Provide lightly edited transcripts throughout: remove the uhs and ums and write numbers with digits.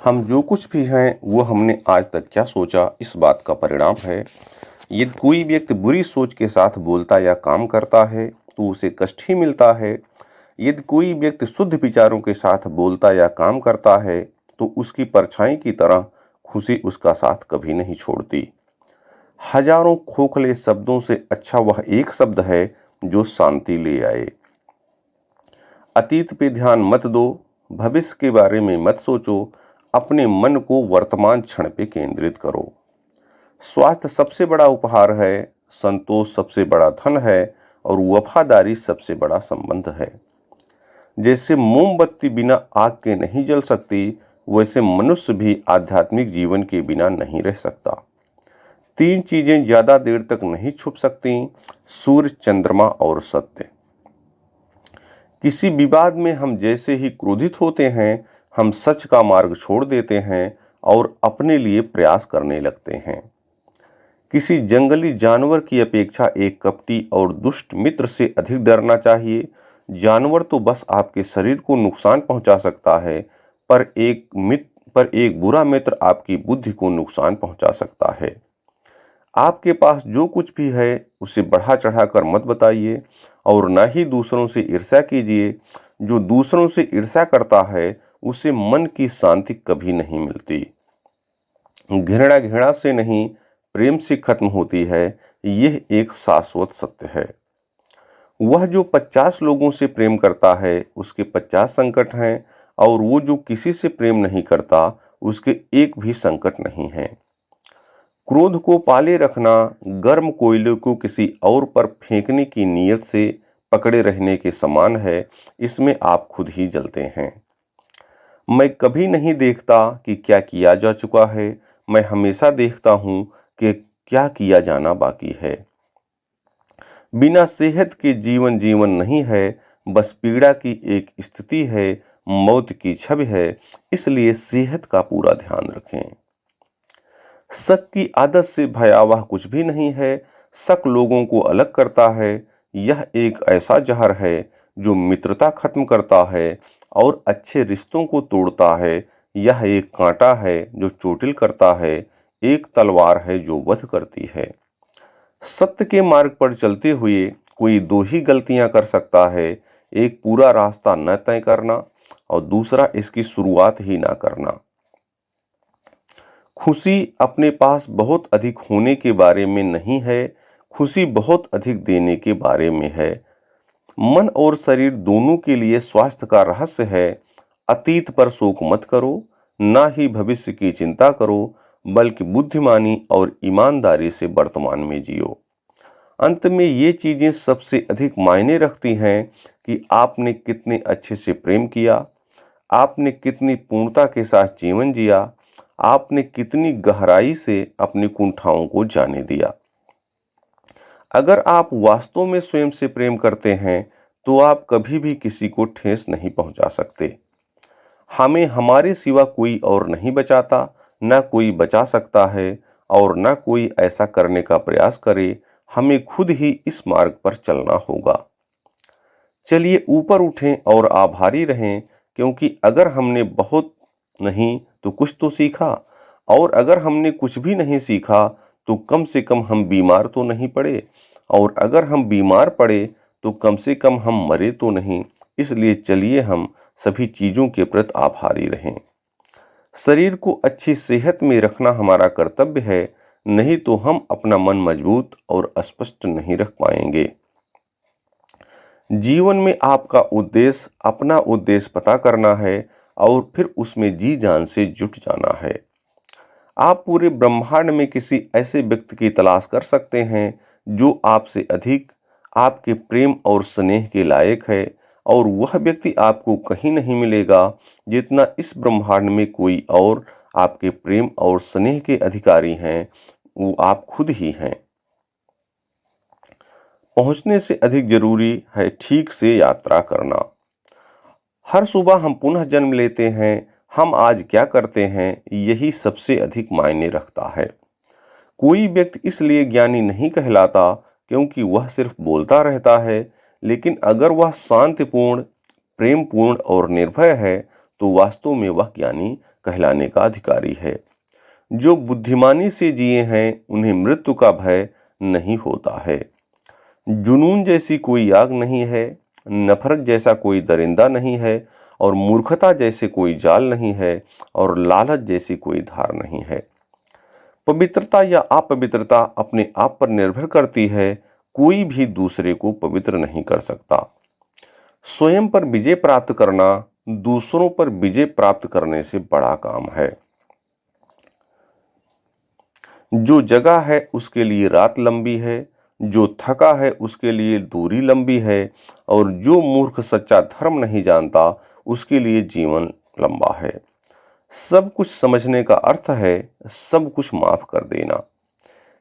हम जो कुछ भी हैं वो हमने आज तक क्या सोचा इस बात का परिणाम है। यदि कोई व्यक्ति बुरी सोच के साथ बोलता या काम करता है तो उसे कष्ट ही मिलता है। यदि कोई व्यक्ति शुद्ध विचारों के साथ बोलता या काम करता है तो उसकी परछाई की तरह खुशी उसका साथ कभी नहीं छोड़ती। हजारों खोखले शब्दों से अच्छा वह एक शब्द है जो शांति ले आए। अतीत पे ध्यान मत दो, भविष्य के बारे में मत सोचो, अपने मन को वर्तमान क्षण पे केंद्रित करो। स्वास्थ्य सबसे बड़ा उपहार है, संतोष सबसे बड़ा धन है और वफादारी सबसे बड़ा संबंध है। जैसे मोमबत्ती बिना आग के नहीं जल सकती, वैसे मनुष्य भी आध्यात्मिक जीवन के बिना नहीं रह सकता। तीन चीजें ज्यादा देर तक नहीं छुप सकती, सूर्य, चंद्रमा और सत्य। किसी विवाद में हम जैसे ही क्रोधित होते हैं, हम सच का मार्ग छोड़ देते हैं और अपने लिए प्रयास करने लगते हैं। किसी जंगली जानवर की अपेक्षा एक कपटी और दुष्ट मित्र से अधिक डरना चाहिए। जानवर तो बस आपके शरीर को नुकसान पहुंचा सकता है, पर एक बुरा मित्र आपकी बुद्धि को नुकसान पहुंचा सकता है। आपके पास जो कुछ भी है उसे बढ़ा चढ़ाकर मत बताइए और न ही दूसरों से ईर्ष्या कीजिए। जो दूसरों से ईर्ष्या करता है उसे मन की शांति कभी नहीं मिलती। घृणा घृणा से नहीं, प्रेम से खत्म होती है, यह एक शाश्वत सत्य है। वह जो 50 लोगों से प्रेम करता है उसके 50 संकट हैं और वो जो किसी से प्रेम नहीं करता उसके एक भी संकट नहीं है। क्रोध को पाले रखना गर्म कोयले को किसी और पर फेंकने की नीयत से पकड़े रहने के समान है। इसमें आप खुद ही जलते हैं। मैं कभी नहीं देखता कि क्या किया जा चुका है, मैं हमेशा देखता हूं कि क्या किया जाना बाकी है। बिना सेहत के जीवन जीवन नहीं है, बस पीड़ा की एक स्थिति है, मौत की छवि है। इसलिए सेहत का पूरा ध्यान रखें। शक की आदत से भयावह कुछ भी नहीं है। शक लोगों को अलग करता है। यह एक ऐसा जहर है जो मित्रता खत्म करता है और अच्छे रिश्तों को तोड़ता है। यह एक कांटा है जो चोटिल करता है, एक तलवार है जो वध करती है। सत्य के मार्ग पर चलते हुए कोई दो ही गलतियां कर सकता है, एक पूरा रास्ता न तय करना और दूसरा इसकी शुरुआत ही ना करना। खुशी अपने पास बहुत अधिक होने के बारे में नहीं है, खुशी बहुत अधिक देने के बारे में है। मन और शरीर दोनों के लिए स्वास्थ्य का रहस्य है। अतीत पर शोक मत करो, ना ही भविष्य की चिंता करो, बल्कि बुद्धिमानी और ईमानदारी से वर्तमान में जियो। अंत में ये चीजें सबसे अधिक मायने रखती हैं कि आपने कितने अच्छे से प्रेम किया, आपने कितनी पूर्णता के साथ जीवन जिया, आपने कितनी गहराई से अपनी कुंठाओं को जाने दिया। अगर आप वास्तव में स्वयं से प्रेम करते हैं तो आप कभी भी किसी को ठेस नहीं पहुंचा सकते। हमें हमारे सिवा कोई और नहीं बचाता, न कोई बचा सकता है और न कोई ऐसा करने का प्रयास करे। हमें खुद ही इस मार्ग पर चलना होगा। चलिए ऊपर उठें और आभारी रहें, क्योंकि अगर हमने बहुत नहीं तो कुछ तो सीखा, और अगर हमने कुछ भी नहीं सीखा तो कम से कम हम बीमार तो नहीं पड़े, और अगर हम बीमार पड़े तो कम से कम हम मरे तो नहीं। इसलिए चलिए हम सभी चीजों के प्रति आभारी रहें। शरीर को अच्छी सेहत में रखना हमारा कर्तव्य है, नहीं तो हम अपना मन मजबूत और स्पष्ट नहीं रख पाएंगे। जीवन में आपका उद्देश्य अपना उद्देश्य पता करना है और फिर उसमें जी जान से जुट जाना है। आप पूरे ब्रह्मांड में किसी ऐसे व्यक्ति की तलाश कर सकते हैं जो आपसे अधिक आपके प्रेम और स्नेह के लायक है, और वह व्यक्ति आपको कहीं नहीं मिलेगा जितना इस ब्रह्मांड में कोई और आपके प्रेम और स्नेह के अधिकारी हैं, वो आप खुद ही हैं। पहुंचने से अधिक जरूरी है ठीक से यात्रा करना। हर सुबह हम पुनः जन्म लेते हैं, हम आज क्या करते हैं यही सबसे अधिक मायने रखता है। कोई व्यक्ति इसलिए ज्ञानी नहीं कहलाता क्योंकि वह सिर्फ बोलता रहता है, लेकिन अगर वह शांतिपूर्ण, प्रेमपूर्ण और निर्भय है तो वास्तव में वह ज्ञानी कहलाने का अधिकारी है। जो बुद्धिमानी से जिए हैं उन्हें मृत्यु का भय नहीं होता है। जुनून जैसी कोई आग नहीं है, नफरत जैसा कोई दरिंदा नहीं है, और मूर्खता जैसे कोई जाल नहीं है, और लालच जैसी कोई धार नहीं है। पवित्रता या अपवित्रता अपने आप पर निर्भर करती है। कोई भी दूसरे को पवित्र नहीं कर सकता। स्वयं पर विजय प्राप्त करना दूसरों पर विजय प्राप्त करने से बड़ा काम है। जो जगा है उसके लिए रात लंबी है, जो थका है उसके लिए दूरी लंबी है, और जो मूर्ख सच्चा धर्म नहीं जानता उसके लिए जीवन लंबा है। सब कुछ समझने का अर्थ है सब कुछ माफ कर देना।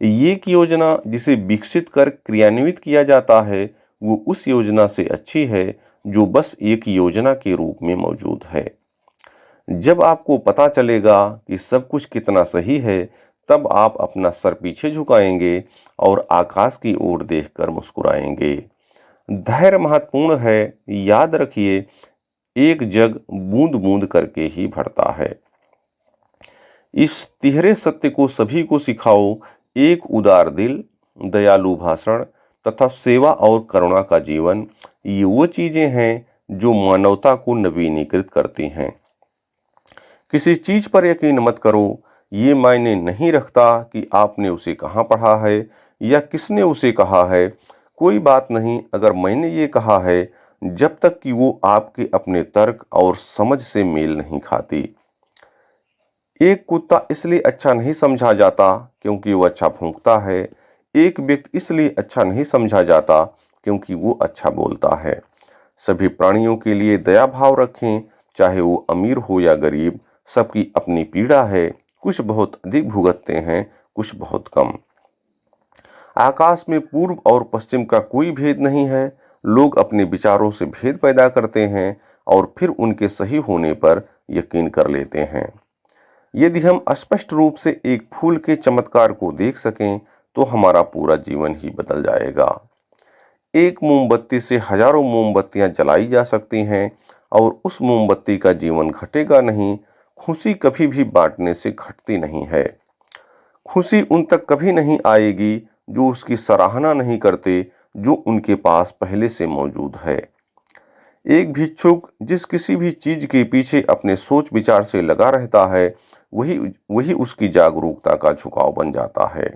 ये की योजना जिसे विकसित कर क्रियान्वित किया जाता है वो उस योजना से अच्छी है जो बस एक योजना के रूप में मौजूद है। जब आपको पता चलेगा कि सब कुछ कितना सही है, तब आप अपना सर पीछे झुकाएंगे और आकाश की ओर देखकर मुस्कुराएंगे। धैर्य महत्वपूर्ण है, याद रखिए, एक जग बूंद बूंद करके ही भरता है। इस तिहरे सत्य को सभी को सिखाओ। एक उदार दिल, दयालु भाषण तथा सेवा और करुणा का जीवन, ये वो चीजें हैं जो मानवता को नवीनीकृत करती हैं। किसी चीज पर यकीन मत करो। ये मायने नहीं रखता कि आपने उसे कहाँ पढ़ा है या किसने उसे कहा है। कोई बात नहीं अगर मैंने ये कहा है, जब तक कि वो आपके अपने तर्क और समझ से मेल नहीं खाती। एक कुत्ता इसलिए अच्छा नहीं समझा जाता क्योंकि वो अच्छा भौंकता है। एक व्यक्ति इसलिए अच्छा नहीं समझा जाता क्योंकि वो अच्छा बोलता है। सभी प्राणियों के लिए दया भाव रखें, चाहे वो अमीर हो या गरीब। सबकी अपनी पीड़ा है, कुछ बहुत अधिक भुगतते हैं, कुछ बहुत कम। आकाश में पूर्व और पश्चिम का कोई भेद नहीं है। लोग अपने विचारों से भेद पैदा करते हैं और फिर उनके सही होने पर यकीन कर लेते हैं। यदि हम स्पष्ट रूप से एक फूल के चमत्कार को देख सकें तो हमारा पूरा जीवन ही बदल जाएगा। एक मोमबत्ती से हजारों मोमबत्तियां जलाई जा सकती हैं और उस मोमबत्ती का जीवन घटेगा नहीं। खुशी कभी भी बांटने से घटती नहीं है। खुशी उन तक कभी नहीं आएगी जो उसकी सराहना नहीं करते, जो उनके पास पहले से मौजूद है। एक भिक्षुक जिस किसी भी चीज के पीछे अपने सोच विचार से लगा रहता है, वही उसकी जागरूकता का झुकाव बन जाता है।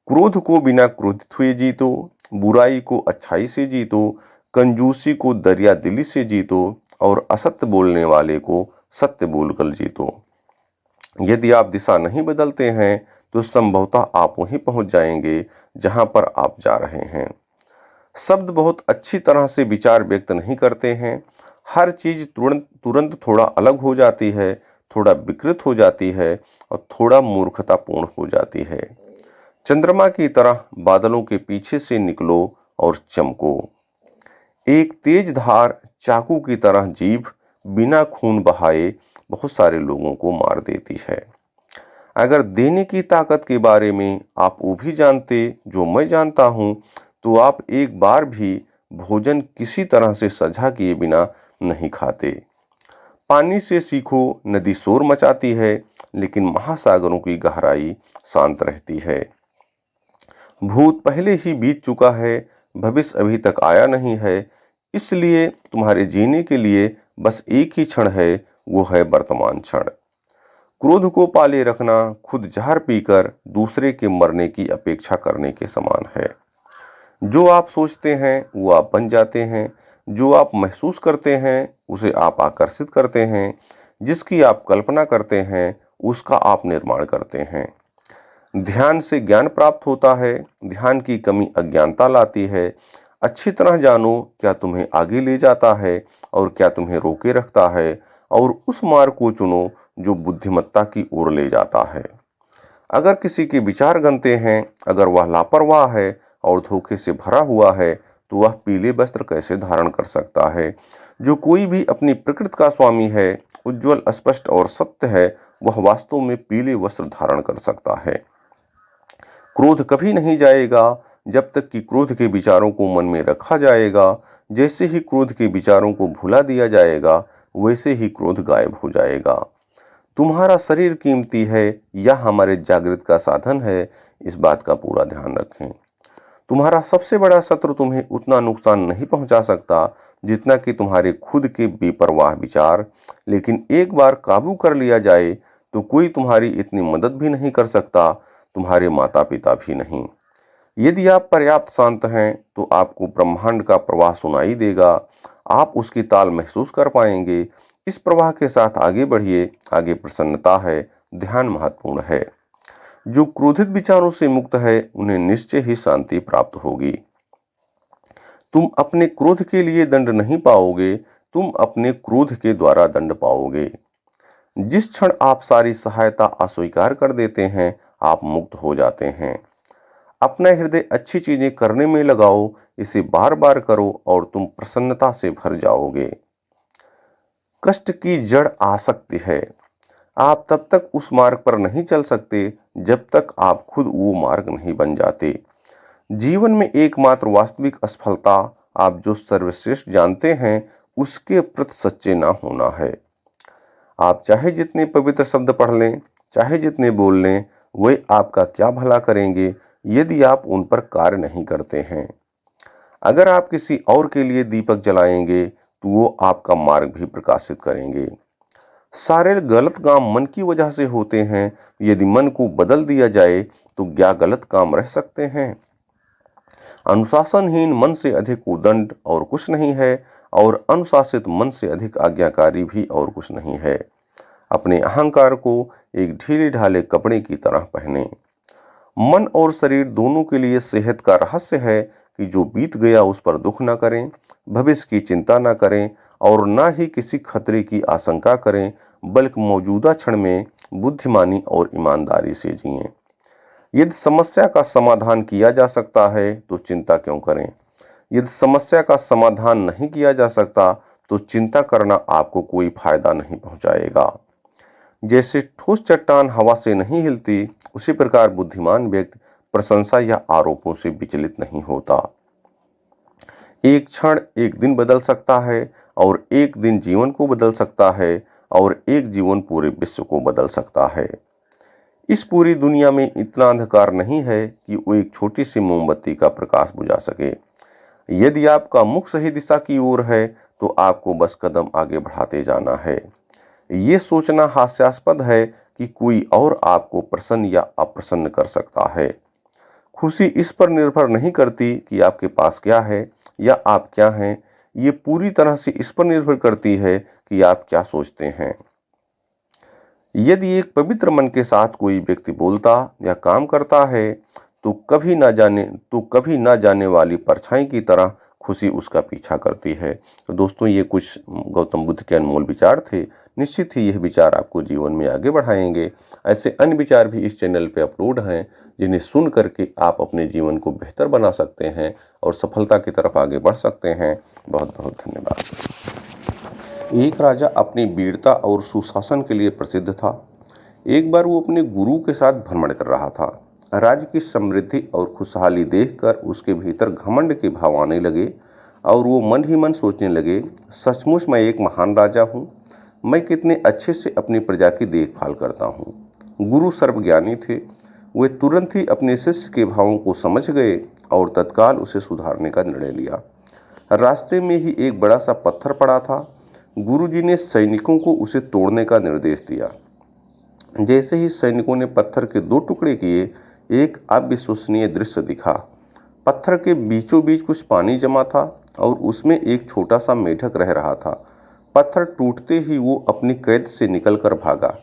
क्रोध को बिना क्रोधित हुए जीतो, बुराई को अच्छाई से जीतो, कंजूसी को दरिया दिली से जीतो, और असत्य बोलने वाले को सत्य बोलकर जीतो। यदि आप दिशा नहीं बदलते हैं तो संभवतः आप वहीं पहुंच जाएंगे जहां पर आप जा रहे हैं। शब्द बहुत अच्छी तरह से विचार व्यक्त नहीं करते हैं। हर चीज तुरंत थोड़ा अलग हो जाती है, थोड़ा विकृत हो जाती है और थोड़ा मूर्खतापूर्ण हो जाती है। चंद्रमा की तरह बादलों के पीछे से निकलो और चमको। एक तेज धार चाकू की तरह जीभ बिना खून बहाए बहुत सारे लोगों को मार देती है। अगर देने की ताकत के बारे में आप वो भी जानते जो मैं जानता हूं, तो आप एक बार भी भोजन किसी तरह से सजा किए बिना नहीं खाते। पानी से सीखो, नदी शोर मचाती है लेकिन महासागरों की गहराई शांत रहती है। भूत पहले ही बीत चुका है, भविष्य अभी तक आया नहीं है। इसलिए तुम्हारे जीने के लिए बस एक ही क्षण है, वो है वर्तमान क्षण। क्रोध को पाले रखना खुद जहर पीकर दूसरे के मरने की अपेक्षा करने के समान है। जो आप सोचते हैं वो आप बन जाते हैं। जो आप महसूस करते हैं उसे आप आकर्षित करते हैं। जिसकी आप कल्पना करते हैं उसका आप निर्माण करते हैं। ध्यान से ज्ञान प्राप्त होता है। ध्यान की कमी अज्ञानता लाती है। अच्छी तरह जानो क्या तुम्हें आगे ले जाता है और क्या तुम्हें रोके रखता है, और उस मार्ग को चुनो जो बुद्धिमत्ता की ओर ले जाता है। अगर किसी के विचार गंदे हैं, अगर वह लापरवाह है और धोखे से भरा हुआ है, तो वह पीले वस्त्र कैसे धारण कर सकता है। जो कोई भी अपनी प्रकृति का स्वामी है, उज्जवल, स्पष्ट और सत्य है, वह वास्तव में पीले वस्त्र धारण कर सकता है। क्रोध कभी नहीं जाएगा जब तक कि क्रोध के विचारों को मन में रखा जाएगा। जैसे ही क्रोध के विचारों को भुला दिया जाएगा, वैसे ही क्रोध गायब हो जाएगा। तुम्हारा शरीर कीमती है या हमारे जागृत का साधन है, इस बात का पूरा ध्यान रखें। तुम्हारा सबसे बड़ा शत्रु तुम्हें उतना नुकसान नहीं पहुंचा सकता जितना कि तुम्हारे खुद के बेपरवाह विचार, लेकिन एक बार काबू कर लिया जाए तो कोई तुम्हारी इतनी मदद भी नहीं कर सकता, तुम्हारे माता पिता भी नहीं। यदि आप पर्याप्त शांत हैं तो आपको ब्रह्मांड का प्रवाह सुनाई देगा, आप उसकी ताल महसूस कर पाएंगे। इस प्रवाह के साथ आगे बढ़िए, आगे प्रसन्नता है, ध्यान महत्वपूर्ण है। जो क्रोधित विचारों से मुक्त है उन्हें निश्चय ही शांति प्राप्त होगी। तुम अपने क्रोध के लिए दंड नहीं पाओगे, तुम अपने क्रोध के द्वारा दंड पाओगे। जिस क्षण आप सारी सहायता अस्वीकार कर देते हैं, आप मुक्त हो जाते हैं। अपना हृदय अच्छी चीजें करने में लगाओ, इसे बार बार करो और तुम प्रसन्नता से भर जाओगे। कष्ट की जड़ आसक्ति है। आप तब तक उस मार्ग पर नहीं चल सकते जब तक आप खुद वो मार्ग नहीं बन जाते। जीवन में एकमात्र वास्तविक असफलता आप जो सर्वश्रेष्ठ जानते हैं उसके प्रति सच्चे ना होना है। आप चाहे जितने पवित्र शब्द पढ़ लें, चाहे जितने बोल लें, वे आपका क्या भला करेंगे यदि आप उन पर कार्य नहीं करते हैं। अगर आप किसी और के लिए दीपक जलाएंगे तो वो आपका मार्ग भी प्रकाशित करेंगे। सारे गलत काम मन की वजह से होते हैं। यदि मन को बदल दिया जाए तो क्या गलत काम रह सकते हैं? अनुशासनहीन मन से अधिक उदंड और कुछ नहीं है, और अनुशासित मन से अधिक आज्ञाकारी भी और कुछ नहीं है। अपने अहंकार को एक ढीले ढाले कपड़े की तरह पहने। मन और शरीर दोनों के लिए सेहत का रहस्य है कि जो बीत गया उस पर दुख न करें, भविष्य की चिंता न करें और न ही किसी खतरे की आशंका करें, बल्कि मौजूदा क्षण में बुद्धिमानी और ईमानदारी से जिएं। यदि समस्या का समाधान किया जा सकता है तो चिंता क्यों करें? यदि समस्या का समाधान नहीं किया जा सकता तो चिंता करना आपको कोई फायदा नहीं पहुंचाएगा। जैसे ठोस चट्टान हवा से नहीं हिलती, उसी प्रकार बुद्धिमान व्यक्ति प्रशंसा या आरोपों से विचलित नहीं होता। एक क्षण एक दिन बदल सकता है, और एक दिन जीवन को बदल सकता है, और एक जीवन पूरे विश्व को बदल सकता है। इस पूरी दुनिया में इतना अंधकार नहीं है कि वो एक छोटी सी मोमबत्ती का प्रकाश बुझा सके। यदि आपका मुख सही दिशा की ओर है तो आपको बस कदम आगे बढ़ाते जाना है। ये सोचना हास्यास्पद है कि कोई और आपको प्रसन्न या अप्रसन्न कर सकता है। खुशी इस पर निर्भर नहीं करती कि आपके पास क्या है या आप क्या हैं, ये पूरी तरह से इस पर निर्भर करती है कि आप क्या सोचते हैं। यदि एक पवित्र मन के साथ कोई व्यक्ति बोलता या काम करता है तो कभी ना जाने वाली परछाई की तरह खुशी उसका पीछा करती है। तो दोस्तों, ये कुछ गौतम बुद्ध के अनमोल विचार थे। निश्चित ही यह विचार आपको जीवन में आगे बढ़ाएंगे। ऐसे अन्य विचार भी इस चैनल पे अपलोड हैं जिन्हें सुन करके आप अपने जीवन को बेहतर बना सकते हैं और सफलता की तरफ आगे बढ़ सकते हैं। बहुत बहुत धन्यवाद। एक राजा अपनी वीरता और सुशासन के लिए प्रसिद्ध था। एक बार वो अपने गुरु के साथ भ्रमण कर रहा था। राज्य की समृद्धि और खुशहाली देखकर उसके भीतर घमंड के भाव आने लगे और वो मन ही मन सोचने लगे, सचमुच मैं एक महान राजा हूँ। मैं कितने अच्छे से अपनी प्रजा की देखभाल करता हूँ। गुरु सर्वज्ञानी थे। वे तुरंत ही अपने शिष्य के भावों को समझ गए और तत्काल उसे सुधारने का निर्णय लिया। रास्ते में ही एक बड़ा सा पत्थर पड़ा था। गुरुजी ने सैनिकों को उसे तोड़ने का निर्देश दिया। जैसे ही सैनिकों ने पत्थर के 2 टुकड़े किए, एक अविश्वसनीय दृश्य दिखा। पत्थर के बीचों बीच कुछ पानी जमा था और उसमें एक छोटा सा मेढक रह रहा था। पत्थर टूटते ही वो अपनी कैद से निकलकर भागा।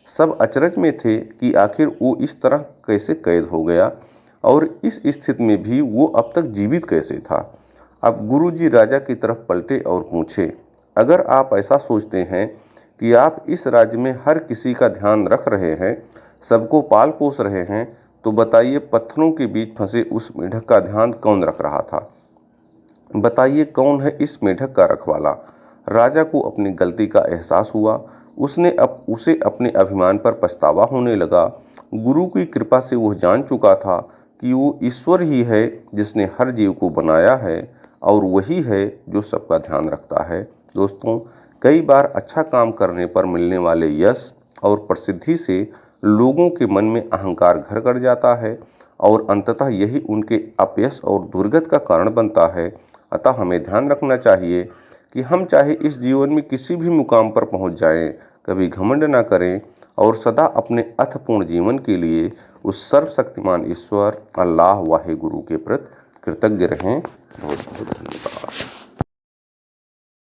सब अचरज में थे कि आखिर वो इस तरह कैसे कैद हो गया और इस स्थिति में भी वो अब तक जीवित कैसे था। अब गुरुजी राजा की तरफ पलटे और पूछे, अगर आप ऐसा सोचते हैं कि आप इस राज्य में हर किसी का ध्यान रख रहे हैं, सबको पाल पोस रहे हैं, तो बताइए पत्थरों के बीच फंसे उस मेढक का ध्यान कौन रख रहा था? बताइए कौन है इस मेढक का रखवाला? राजा को अपनी गलती का एहसास हुआ। उसे अपने अभिमान पर पछतावा होने लगा। गुरु की कृपा से वह जान चुका था कि वो ईश्वर ही है जिसने हर जीव को बनाया है और वही है जो सबका ध्यान रखता है। दोस्तों, कई बार अच्छा काम करने पर मिलने वाले यश और प्रसिद्धि से लोगों के मन में अहंकार घर कर जाता है और अंततः यही उनके अपयश और दुर्गत का कारण बनता है। अतः हमें ध्यान रखना चाहिए कि हम चाहे इस जीवन में किसी भी मुकाम पर पहुंच जाएं, कभी घमंड ना करें और सदा अपने अर्थपूर्ण जीवन के लिए उस सर्वशक्तिमान ईश्वर अल्लाह वाहे गुरु के प्रति कृतज्ञ रहें। बहुत बहुत धन्यवाद।